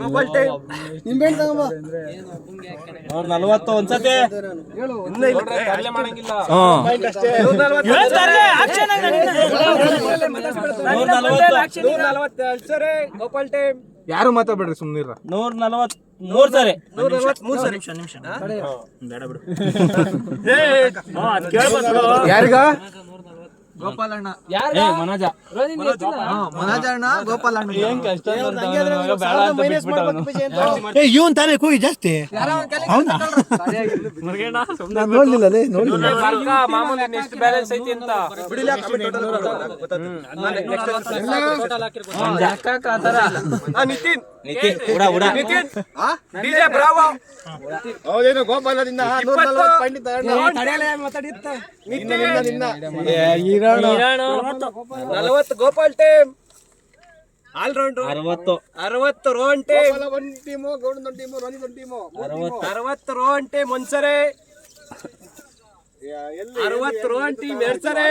Gopal time ನಿಂಬೆಹಣ್ಣು ತಗೊಂಬ 140 ಒಂದ್ಸತಿ ಗೋಪಾಲ್ ಟೈಮ್ ಯಾರು ಮಾತಾಡ್ಬೇಡ್ರಿ ಸುಮ್ನಿರ 143 ಸರಿ 143 ಸರಿ ನಿಮಿಷ ಬೇಡ ಬಿಡು ಯಾರಿಗ ಗೋಪಾಲಣ್ಣ ಮನೋಜ ಮನೋಜಣ್ಣ ಗೋಪಾಲಣ್ಣ ಏನ್ ಕಷ್ಟ ಇವನ್ ತಾನೇ ಕೂಗಿ ಜಾಸ್ತಿ ನೋಡ್ಲಿಲ್ಲ ಮಾಮೂಲಿ ನೆಕ್ಸ್ಟ್ ಬ್ಯಾಲೆನ್ಸ್ ಐತಿ ಅಂತ ನಿತಿನ್ ನಿತಿನ್ ಡಿಜೆ ಬ್ರಾವೋ ಹೌದೇನು ಗೋಪಾಲದಿಂದ 40 Gopal team all round 60 Rohan team ಒಂದು ಟೀಮು ಗೌಡನ ಒಂದು ಟೀಮು ರೋನಿ ಒಂದು ಟೀಮು 60 ರೋಹನ್ ಟೀಮ್ ಒಂದ್ಸರಿ 60 ರೋಹನ್ ಟೀಮ್ ಎರಡ್ ಸರಿ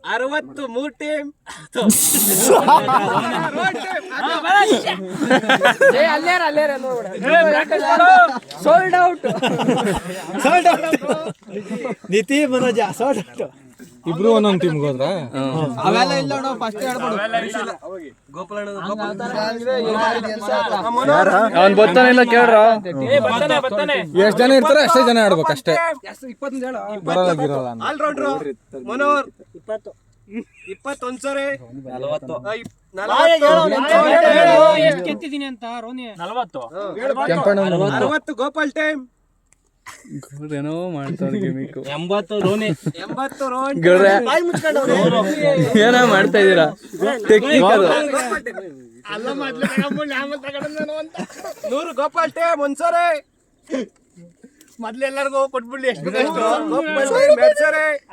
63 team sold out ನಿತಿ Manoj sold ಇಬ್ರು ಒಂದೊಂದು ಟೀಮ್ಗೆ ಹೋದ್ರ ಅವೆಲ್ಲ ಇಲ್ಲ ನೋಡು ಫಸ್ಟ್ ಹೇಳ್ಬಿಡು ಅವ್ನ್ ಬರ್ತಾನಿಲ್ಲ ಕೇಳ್ರ ಎಷ್ಟ್ ಜನ ಇರ್ತಾರೆ ಅಷ್ಟೇ ಜನ ಆಡ್ಬೇಕು ಅಷ್ಟೇ 21 ಬರಲ್ಲ ಗಿರಲ್ಲ ಆಲ್ ರೌಂಡ್ರು ಮನೋಹರ್ 20 ಒಂದ್ಸರಿ 40 ಎಷ್ಟು ಕೆತ್ತಿದೀನಿ ಅಂತ ರೋನಿ 40 ಕೆಂಪಣ್ಣ 60 ಗೋಪಾಲ್ ಟೈಮ್ ಏನೋ ಮಾಡ್ತಾರೆ ಗಿಮಿಕ್ 80 ರೋನಿ 80 ರೋಹನ್ ಏನೋ ಮಾಡ್ತಾ ಇದೀರಾ ಟೆಕ್ನಿಕಲ್ 100 ಗೋಪಾಲ್ ಟೈಮ್ ಒಂದ್ಸರಿ ಮೊದ್ಲೆಲ್ಲರಿಗೂ ಕೊಟ್ಬಿಡ್ಲಿ ಎಷ್ಟು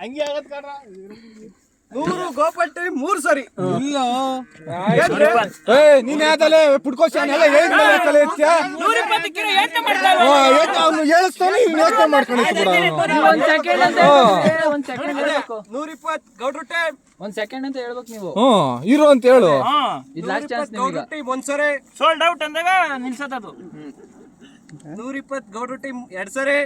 ಹಂಗೆ ಆಗತ್ ಕಡ್ರ 100 ಗೋಪಾಲ್ ಟೈಮ್ 3 ಸರಿ ಇಲ್ಲ ನೀನ್ ಯಾವ್ದಲ್ಲೇ ಪುಡ್ಕೋಶನ್ ಎಲ್ಲ ಹೇಳಿದ್ಮೇಲೆ ಎತ್ತ್ಯಾ? ಅವ್ನು ಹೇಳಿಸ್ತಾನೆ ಇವ್ನು ಯೋಚನೆ ಮಾಡ್ಕೊಂಡಿತ್ತು ಬಿಡ ಒಂದ್ ಸೆಕೆಂಡ್ ಅಂತ ಒಂದ್ ಸೆಕೆಂಡ್ ಹೇಳ್ಬೇಕು 120 ಗೌಡ್ರು ಟೈಮ್ ಒಂದ್ ಸೆಕೆಂಡ್ ಅಂತ ಹೇಳ್ಬೇಕು ನೀವು ಇರು ಅಂತ ಹೇಳು ಇದು ಲಾಸ್ಟ್ ಚಾನ್ಸ್ ಗೌಡ್ರು ನಿಮಗೆ ಟೀಮ್ ಒಂದ್ಸರಿ ಸೋಲ್ಡ್ ಔಟ್ ಅಂದಾಗ ನಿಲ್ಸತ್ತದು 120 ಗೌಡ್ರು ಟೀಮ್ ಎರಡ್ ಸರಿ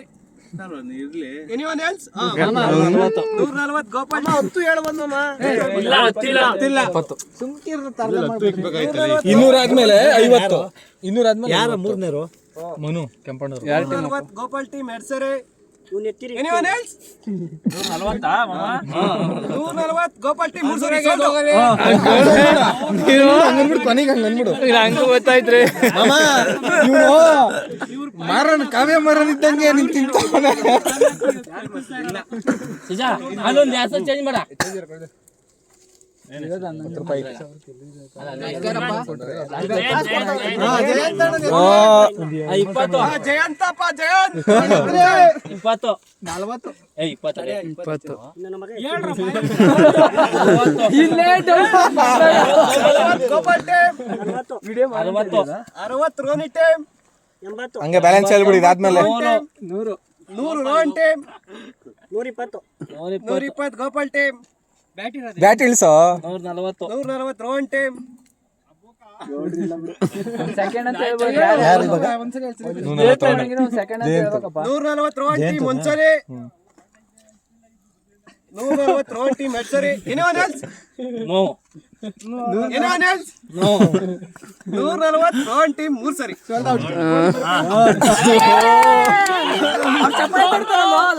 ಎನಿವನ್ ಎಲ್ಸ್ 140 ಗೋಪಾಲ್ 10 ಹೇಳ ಬಂದಮ್ಮ ಇಲ್ಲ ಹತ್ತಿಲ್ಲ 200 ಆದ್ಮೇಲೆ 50 200 ಆದ್ಮೇಲೆ ಯಾರ ಮೂರನೇರು ಮನು ಕೆಂಪಣ್ಣರು 140 ಗೋಪಾಲ್ ಟೀಮ್ ಎರಡ್ ಸರಿ ಎನಿವನ್ ಎಲ್ಸ್ 140 ಗೋಪಾಲ್ ಟೀಮ್ 3 ಸರಿ ಹಂಗನ್ಬಿಡು ಕೊನೆಗೆ ಹಂಗ ಅನ್ಬಿಡು ಹಂಗ ಗೊತ್ತಾಯ್ತ್ರಿ ಮಾರನ್ ಕಾವ್ಯ ಮಾರನ್ ಇದ್ದಂಗೆ ನಿನ್ ತಿಂತಾನೆ ಅದೊಂದು ಹೆಸರು ಚೇಂಜ್ ಮಾಡ Jayanthappa Jayanth 20 40 20 Gopal team 60 Ronnie team ಹಂಗೆ ಬ್ಯಾಲೆನ್ಸ್ ಹೇಳ್ಬಿಡಿ ಇದಾದ್ಮೇಲೆ 100 Rohan team 120 Gopal team bat ಇಳಿಸೋ 140 ರೋಹನ್ ಟೀಮ್ ಸೆಕೆಂಡ್ ಅಂತ ಹೇಳ್ಬೇಕು ಒಂದ್ ಸೆಕೆಂಡ್ ಅಂತ ಹೇಳ್ಬೇಕಪ್ಪ 140 ರೋಹನ್ ಟೀಮ್ ಒಂದ್ಸರಿ 140 ರೋಹನ್ ಟೀಮ್ ಎರಡ್ ಸರಿ anyone else no anyone else 140 Rohan team 3 ಸರಿ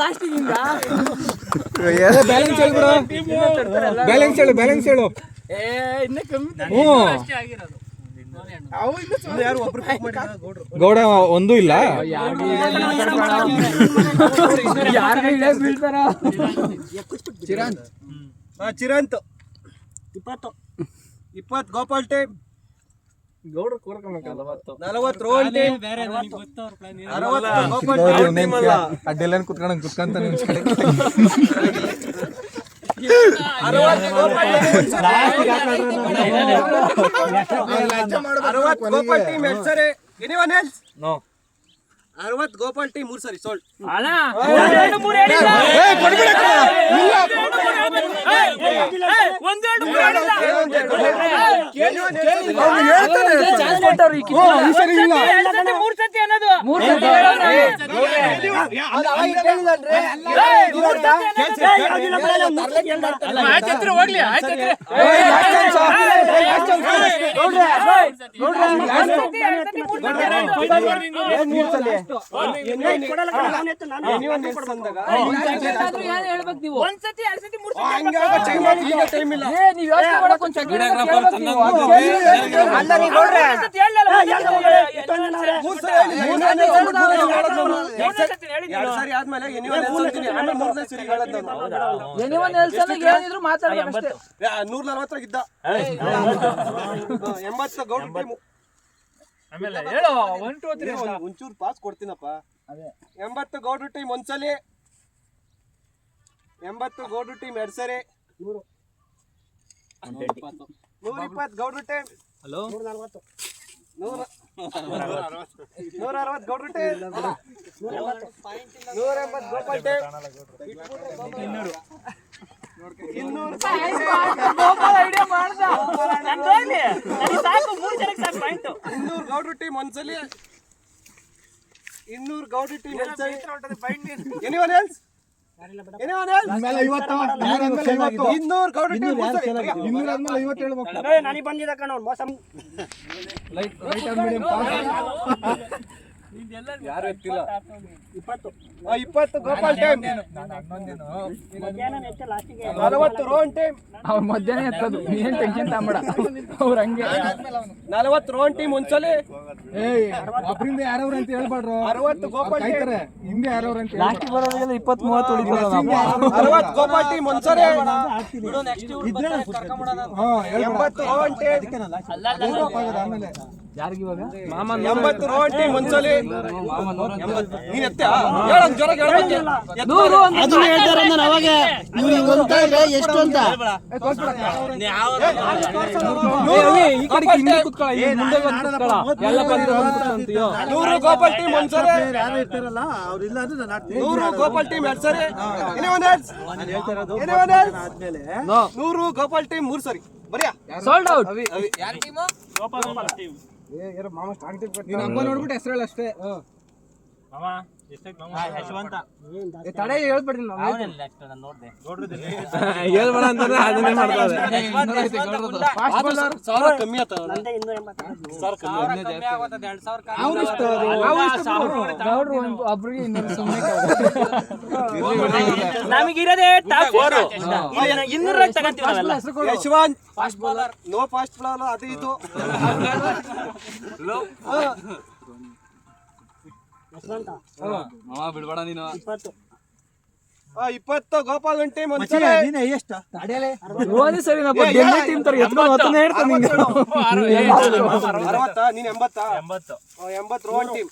ಲಾಸ್ಟಿಗಿಂದ ಬ್ಯಾಲೆನ್ಸ್ ಹೇಳ್ಬಿಡು ಬ್ಯಾಲೆನ್ಸ್ ಹೇಳು ಯಾರು ಒಬ್ರು ಗೌಡ ಒಂದು ಇಲ್ಲ Chiranth 20 Gopal team 40 Rohan team 60 Gopal team ಅಡ್ಡೆಲ್ಲ ಕುತ್ಕೊಂತ 60 ಗೋಪಾಲ್ ಟೀಮ್ ಎರಡ್ ಸರಿ anyone else no 60 Gopal team 3 ಸರಿ ಸೋಲ್ಡ್. ಅಣ್ಣ 2 3 ಹೇಳಿಲ್ಲ. ಒಂದೆರಡು ಮೂರು ಹೇಳಿಲ್ಲ. ಚಾನ್ಸ್ ಕೊಟ್ಟವ್ರು ಈ ಸರಿ ಇಲ್ಲ. 3 ಸತಿ ಅನ್ನೋದು 3 ಸತಿ ಹೇಳೋಣ. ಆಯ್ತು ಹೋಗ್ಲಿ ಆಯ್ತು. ಹೇಳ್ಬೇಕು ನೀವು. ಒಂದ್ಸತಿ 2 ಸತಿ 3 ನೀವ್ ಯೋಚನೆ ಮಾಡಕ್ ಒಂದ್ ಸೆಕೆಂಡ್ ಸರಿ ಆದ್ಮೇಲೆ ಏನಿದ್ರು ಮಾತಾಡ್ಬೇಕಷ್ಟೇ. 140 ಇದ್ದ 80 ಗೌಡ್ರ ಟೀಮ್. ಆಮೇಲೆ ಹೇಳು 1 2 3 ಒಂಚೂರು ಪಾಸ್ ಕೊಡ್ತೀನಪ್ಪ. 80 ಗೌಡ್ರ ಟೀಮ್ ಒಂದ್ಸಲಿ, 80 ಗೌಡ್ರ ಟೀಮ್ 2 ಸರಿ, 120 ಗೌಡ್ರ ಟೀಮ್, 140 160 ಗೌಡ್ರ ಟೀಮ್, 180 ಗೋಪಾಲ್ ಟೀಮ್, 200 ಗೌಡ್ರ ಟೀಮ್ ಒಂದ್ಸಲಿ, 200 ಗೌಡ್ರ ಟೀಮ್ ಒಂದ್ಸಲಿ. Anyone else? 200 ಗೌಡ್ರ ಟೀಮ್ ನನಗೆ ಬಂದಿದ್ದ ಕಣ ಮೋಸ. ಯಾರು ಎತ್ತಿಲ್ಲ. 20 ಗೋಪಾಲ್ ಟೀಮ್, 40 ರೋಹನ್ ಟೀಮ್, ಅವ್ರ ಮಧ್ಯಾಹ್ನ ಎತ್ತದು. ನೀನ್ ಟೆನ್ಷನ್ ತಗೊಂಬೇಡ, ಅವ್ರ ಹಂಗೆ 40 ರೋಹನ್ ಟೀಮ್ ಒಂದ್ಸಲಿ, ಒಬ್ಬರಿಂದ ಯಾರವ್ರ ಅಂತ ಹೇಳ್ಬಾಡ್ರು. 60 ಗೋಪಾಲ್ ಟೀಮ್, ಹಿಂದೆ ಯಾರವ್ರ ಅಂತ ಲಾಸ್ಟ್ ಬರೋರಿಗೆಲ್ಲ 20-30 ಉಳಿತದ. 60 ಗೋಪಾಲ್ ಟೀಮ್ ಒಂದ್ಸಲಿ, 80 ರೋಹನ್ ಟೀಮ್, ಆಮೇಲೆ ಯಾರಿಗಿವಾಗ 80 ರೋಹನ್ ಟೀಮ್ ಒಂದ್ಸಲಿ. ನೀನ್ ಎತ್ತ ಹೇಳಂಗ್ ಜೋರಾಗಿ ಹೇಳ್ಬೇಕು. ಅದನ್ನ ಹೇಳ್ತಾರೆ ನಾನು ಅವಾಗ ಇವ್ರಿಗೆ ಅಂತ ಎಷ್ಟು ಅಂತ ಈ ಕಡೆ ಹಿಂದೆ ಕುತ್ಕೊಳ್ಳ, ಈ ಮುಂದೆ ಬಂದು ಕುತ್ಕೊಳ್ಳ. ಎಲ್ಲ ಬಂದು ಅಂತೀಯೋ. 100 ಗೋಪಾಲ್ ಟೀಮ್ ಒಂದ್ಸರಿ, ಯಾರು ಇರ್ತಾರಲ್ಲ ಅವ್ರು ಇಲ್ಲ ಅಂದ್ರೆ ನಾನು ಆಡ್ತೀನಿ. 100 ಗೋಪಾಲ್ ಟೀಮ್ 2 ಸರಿ, 100 ಗೋಪಾಲ್ ಟೀಮ್ 3 ಸರಿ. ಬರಿಯಾ ಸೋಲ್ಡ್ ಔಟ್. ನೀನ್ ಹಬ್ಬ ನೋಡ್ಬಿಟ್ಟು ಹೆಸರು ಹೇಳ ಅಷ್ಟೇ. ತಡೆ ಹೇಳ್ಬಿಡ್ತೀನಿ ಹೇಳ್ಬೇಡ ಅಂತಂದ್ರೆ ಅದನ್ನೇ ಮಾಡ್ತಾರೆ. ಸಾವಿರ ಕಮ್ಮಿ ಆತ. ಗೌಡ್ರು ಒಬ್ರಿಗೆ ಇನ್ನೊಂದು ಸುಮ್ಮನೆ ನಮಗಿರೋದೇ ಟಾಪ್ 4 200 ತಗೊಂತೀವಿ ನಾವೆಲ್ಲ. Yashwant fast bowler, no fast bowler, ಅದು ಇದು. ಬಿಡ್ಬೇಡ ನೀನು. 20 ಗೋಪಾಲ್ ಟೀಮ್ ಒಂದ್ಸರಿ, ಎಷ್ಟು ರೋನಿ ಸರಿನಪ್ಪ. ಡೆಲ್ಲಿ ಟೀಮ್ ತರ ಎತ್ಕೊಂಡು ಹೊತ್ತನೇ ಹೇಳ್ತಾನೆ ನಿಂಗೆ. 60, ನೀನ್ 80 80 Rohan team,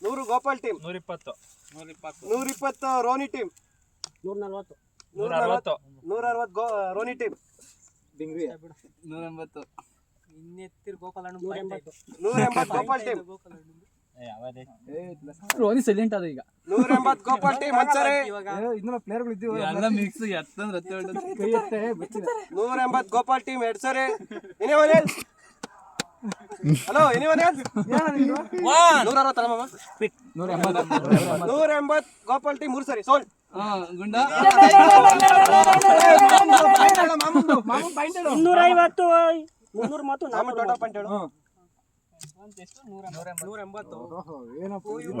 100 Gopal team, 120 ರೋನಿ team, 140 ರೋನಿ team, 180 180 Gopal team, ರೋನಿ silent ಅದ ಈಗ. 180 ಗೋಪಾಲ್ ಟೀಮ್ ಒಂದ್ಸರಿ, ಇನ್ನೂ ಪ್ಲೇಯರ್ಗಳು ಇದ್ದೀವಿ. ಎಲ್ಲ ಮಿಕ್ಸ್ ಎತ್ತಂದ್ರೆ ಕೈ ಎತ್ತೆ ಬಿಚ್ಚಿದೆ. 180 ಗೋಪಾಲ್ ಟೀಮ್ 2 ಸರಿ. ಹಲೋ 160 ಗೋಪಾಲ್ ಟೀಮ್ 3 ಸರಿ ಸೋಲ್ಡ್. ಗುಂಡ 250 300 ಮತ್ತು 400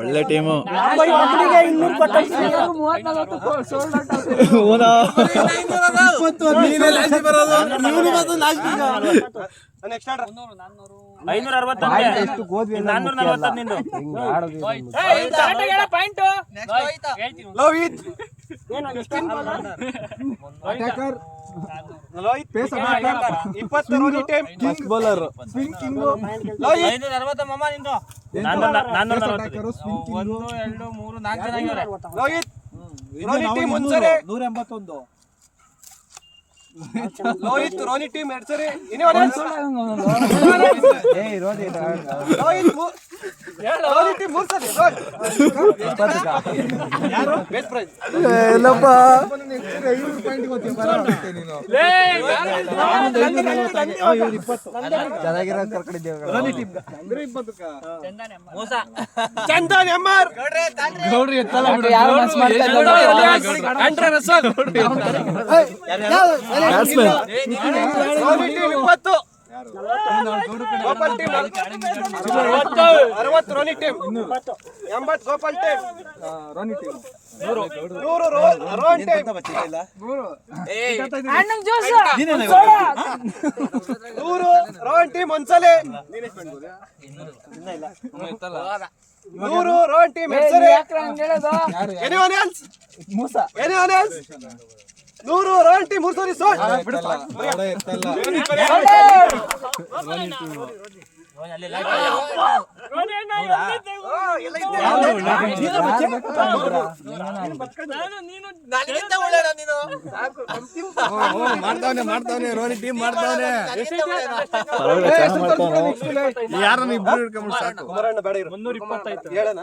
ಒಳ್ಳೆ ಟೀಮು. ಒಬ್ಬರಿಗೆ 200 ಕೊಟ್ಟು 30-40 ಸೋಲ್ಡ್ ಔಟ್. ನೆಕ್ಸ್ಟ್ ಆರ್ಡರ್ 560 ನಿಂದು. ಲೋಹಿತ್, ಏನು attacker, Lohith pace attacker, 20 Ronnie team, king bowler, spin king, Lohith 560 ಮಮ್ಮ ನಿಂದು. 440 1 2 3 4 ಚೆನ್ನಾಗಿದ್ದಾರೆ. ಲೋಹಿತ್ ರೋನಿ ಟೀಮ್ ಒಂದ್ಸರಿ, 181 ಲೋಹಿತ್ ರೋನಿ ಟೀಮ್ 2 ಸರಿ. ಲೋಹಿತ್ ರೋನಿ ಟೀಮ್ 3 ಸರಿ ಬೆಸ್ಟ್ ಪ್ರೈಸ್ ಎಲ್ಲಪ್ಪ ಚಂದನ್ ಎಂಆರ್ ಗೌಡ್ರಿ ಎತ್ತಲ್ಲ ಬಿಡು. ಯಾರು ಮಸ್ ಮಾಡ್ತಾ ಇಲ್ಲ. Andre Russell Ronnie team 20 Gopal team 60 Ronnie team 80 Gopal team 100 Ron team 100 Ron team ಒಂದ್ಸಲಿ 100 ರೋನ್ ಟೀಮ್ ಹೆಸರೇ ಎನಿವನ್ ಎಲ್ಸ್ 100 ರೋನ್ ಟೀಮ್ 3 ಸರಿ ಸೋಟ್ ಮಾಡ್ತಾವನೆ ರೋನಿ ಟೀಮ್ ಮಾಡ್ತಾವನೆ. ಕುಮಾರಣ್ಣ ಬೇಡ ಇರು 325 ಹೇಳಣ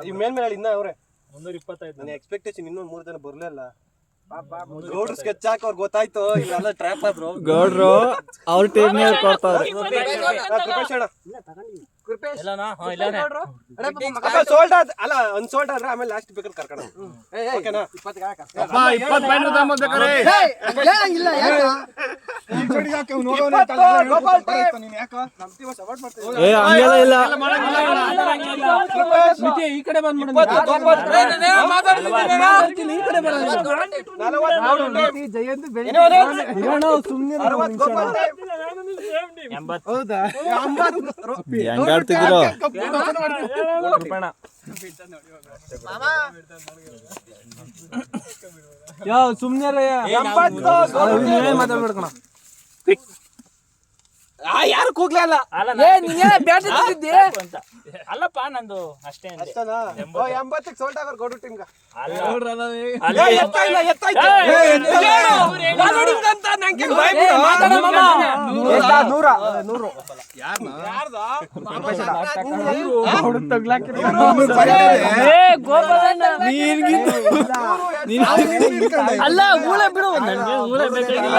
ಈ ಮೇಲ್ಮೇಲೆ ಇನ್ನ ಅವ್ರೆ 125 ನನ್ನ ಎಕ್ಸ್ಪೆಕ್ಟೇಷನ್ ಇನ್ನೊಂದು 3 ಜನ ಬರ್ಲೇ ಇಲ್ಲ. ಗೌಡ್ರು ಸ್ಕೆಚ್ ಹಾಕಿ ಅವ್ರಿಗೆ ಗೊತ್ತಾಯ್ತು ಇಲ್ಲೆಲ್ಲ ಟ್ರ್ಯಾಪ್ ಆದ್ರು. ಗೌಡ್ರು ಅವ್ರ ಟೀಮ್ ಕೊಡ್ತಾವ್ರೆ. ಸೋಲ್ಡ್ ಆದ ಅಲ್ಲ ಅನ್ಸೋಲ್ಡ್ ಆದ್ರೆ ಆಮೇಲೆ ಲಾಸ್ಟ್ ಬೇಕಾದ್ರೆ ಕರ್ಕೊಂಡು ಓಕೆನಾ? ಏ ಹಂಗೆಲ್ಲ ಇಲ್ಲ. ಈ ಕಡೆ ಬಂದ್ಬಿಡು. ಹೆಂಗ್ ಆಡ್ತಿದ್ರು ಯಾವ ಸುಮ್ನೆ ಮಾತಾಡ್ಬೇಡ್ಕಣ. ಯಾರು ಕೂಗ್ಲೇ ಅಲ್ಲ ಅಲ್ಲಪ್ಪ ನಂದು ಅಷ್ಟೇ ಅಂದೆ. ಅಷ್ಟನಾ? 80ಕ್ಕೆ ಸೋಲ್ಡ್ ಆಗೋರು ಗೌಡ್ರು ಟೀಮ್ಗ ಅಲ್ಲ ಊಳೆ ಬಿಡು ನನಗೆ ಊಳೆ ಬೇಕಾಗಿಲ್ಲ.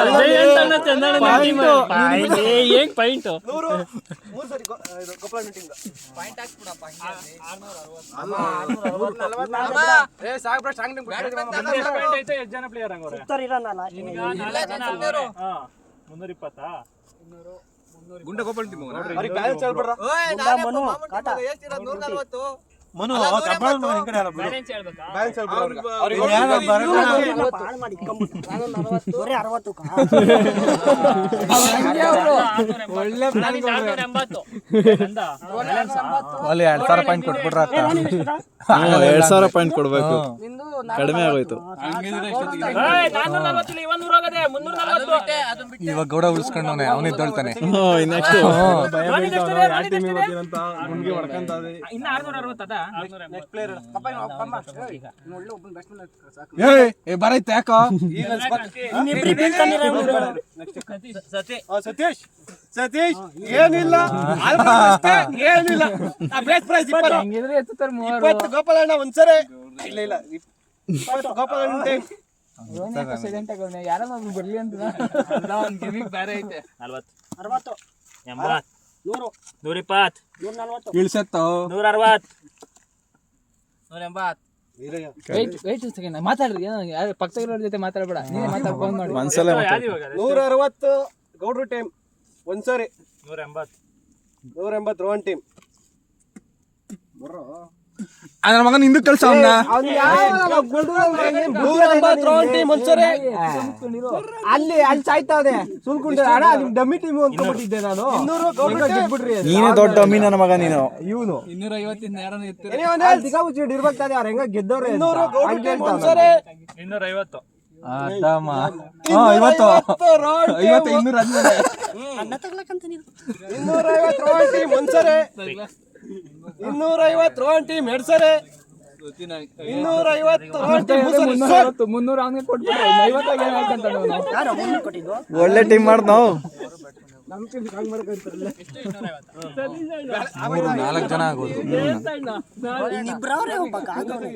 ಏನ್ ಪಾಯಿಂಟ್ 100 3 ಸರಿ ಗೋಪಾಲಣ್ಣ ಟೀಮ್ಗ ಎಷ್ಟು ಜನ ಪ್ಲೇಯರ್ ಹಂಗವ್ರೆ 320 ಗುಂಡ ಗೋಪಾಲ್ ಟೀಮ್ ಅವ್ರಿಗೆ ಬ್ಯಾಲೆನ್ಸ್ ಹೇಳ್ಬಿಡ್ರ ಬ್ಯಾಲೆನ್ಸ್ ಹೇಳ್ಬೇಕಾ? ಬ್ಯಾಲೆನ್ಸ್ ಹೇಳ್ಬಿಡ್ರ ಒಳ್ಳೆ 480 ಅಲ್ಲಿ 2000 ಪಾಯಿಂಟ್ ಕೊಟ್ಬಿಟ್ರ 2000 ಪಾಯಿಂಟ್ ಕೊಡ್ಬೇಕು. ಕಡಿಮೆ ಆಗೋಯ್ತು. 440 100 ಹೋಗದೆ 340. ಇವಾಗ ಗೌಡ ಉಳಿಸ್ಕೊಂಡವನೆ ಅವನಿದ್ದಳ್ತಾನೆ. ನೆಕ್ಸ್ಟ್ ಇನ್ನ 660 ಅದ ನೆಕ್ಸ್ಟ್ ಪ್ಲೇಯರ್ ಬರೈತೆ ಯಾಕೋ ಸತೀಶ್ ಏನಿಲ್ಲ ಏನಿಲ್ಲ ಬೆಸ್ಟ್ ಪ್ರೈಸ್ 20 ಗೋಪಾಲಣ್ಣ ಒಂದ್ಸರಿ ಇಲ್ಲ 20 ಗೋಪಾಲಣ್ಣ ಟೀಮ್ ಯಾರನ್ನ ಬರ್ಲಿ ಅಂತ ಬೇರೆ ಐತೆ. 40 80 100 120 ಇಳ್ಸತ್ತು 160 180. ಮಾತಾಡ್ರಿ ಯಾರು ಪಕ್ಕದವ್ರ ಜೊತೆ ಮಾತಾಡ್ಬೇಡ. ನೀನೇ ಮಾತಾಡ್ ಫೋನ್ ಮಾಡಿ. ಮನ್ಸಲ್ಲೇ 160 ಗೌಡ್ರು ಟೀಮ್ ಒಂದ್ಸರಿ 180 ರೋಹನ್ ಟೀಮ್ ನನ್ನ ಮಗನ ಹಿಂದೂ ಕಳ್ಸ ಅವನ್ನ. 180 ರೋಹನ್ ಟೀಮ್ ಒಂದ್ಸರಿ ಅಲ್ಲಿ ಸಾಯ್ತಾವ್ದೆ ಸುಲ್ಕೊಂಡ್ರೆ ಅಣ್ಣ ನಿಮ್ ಡಮ್ಮಿ ಟೀಮ್ ಅನ್ಕೊಂಡ್ಬಿಟ್ಟಿದ್ದೆ ನಾನು. 200 ಗೌಡ್ರು ಟೀಮ್ ನೀನೇ ದೊಡ್ಡ ಅಮ್ಮಿ ನನ್ನ ಮಗ ನೀನು. ಇವನು 250 ಯಾರನ್ನ ಎತ್ತಿರ ದಿಗಾಮುಚ್ಚಿ ಇರ್ಬೇಕಾದ್ರೆ ಅವ್ರ ಹೆಂಗ ಗೆದ್ದವ್ರೆ 200 ಗೌಡ್ರು ಟೀಮ್ ಒಂದ್ಸರಿ 250 250 ರೋಹನ್ ಟೀಮ್ 250 ರೋಹನ್ ಟೀಮ್ ಒಂದ್ಸರಿ 250 ರೋಹನ್ ಟೀಮ್ ಎರಡ್ ಸರಿ 250 ರೋಹನ್ ಟೀಮ್ 300 ಅವನಿಗೆ ಕೊಟ್ಬಿಟ್ರೆ 50 ಒಳ್ಳೆ ಟೀಮ್ ಮಾಡ್ ನಾವು. 4 ಜನ ಆಗೋದು. ಇನ್ನಿಬ್ರವ್ರೆ ಒಬ್ಬ ಕಾಕವ್ರೆ.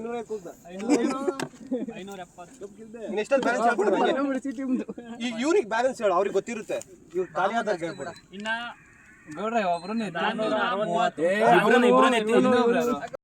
ಎಷ್ಟೊಂದು ಬ್ಯಾಲೆನ್ಸ್ ಹೇಳ್ಬಿಡು ನಂಗೆ. ಈಗ ಇವ್ರಿಗೆ ಬ್ಯಾಲೆನ್ಸ್ ಹೇಳು, ಅವ್ರಿಗೆ ಗೊತ್ತಿರುತ್ತೆ. ಇವ್ರು ಖಾಲಿ ಆದಾಗ ಹೇಳ್ಬಿಡು. ಇನ್ನ ಗೌಡ್ರೆ ಒಬ್ರು 460.